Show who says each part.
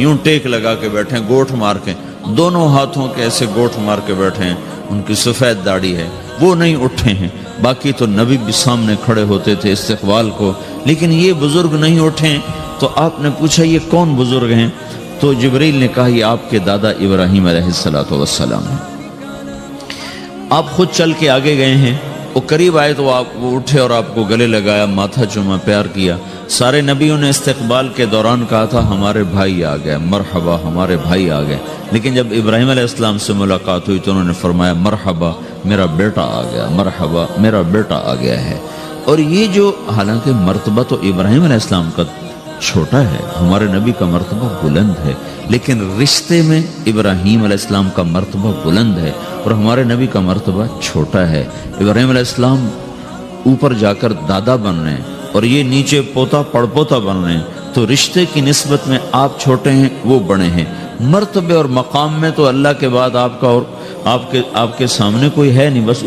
Speaker 1: یوں ٹیک لگا کے بیٹھے ہیں، گوٹھ مار کے، دونوں ہاتھوں کے ایسے گوٹھ مار کے بیٹھے ہیں، ان کی سفید داڑھی ہے، وہ نہیں اٹھے ہیں۔ باقی تو نبی بھی سامنے کھڑے ہوتے تھے استقبال کو، لیکن یہ بزرگ نہیں اٹھے۔ تو آپ نے پوچھا یہ کون بزرگ ہیں؟ تو جبریل نے کہا یہ آپ کے دادا ابراہیم علیہ السلام ہیں۔ آپ خود چل کے آگے گئے ہیں، وہ قریب آئے تو وہ اٹھے اور آپ کو گلے لگایا، ماتھا چوما، پیار کیا۔ سارے نبیوں نے استقبال کے دوران کہا تھا ہمارے بھائی آ گئے، مرحبا ہمارے بھائی آ گئے، لیکن جب ابراہیم علیہ السلام سے ملاقات ہوئی تو انہوں نے فرمایا مرحبا میرا بیٹا آ گیا، مرحبا میرا بیٹا آ گیا ہے۔ اور یہ جو حالانکہ مرتبہ تو ابراہیم علیہ السلام کا چھوٹا ہے، ہمارے نبی کا مرتبہ بلند ہے، لیکن رشتے میں ابراہیم علیہ السلام کا مرتبہ بلند ہے اور ہمارے نبی کا مرتبہ چھوٹا ہے۔ ابراہیم علیہ السلام اوپر جا کر دادا بن رہے ہیں اور یہ نیچے پوتا پڑپوتا بن رہے ہیں، تو رشتے کی نسبت میں آپ چھوٹے ہیں، وہ بڑے ہیں۔ مرتبے اور مقام میں تو اللہ کے بعد آپ کا اور آپ کے سامنے کوئی ہے نہیں، بس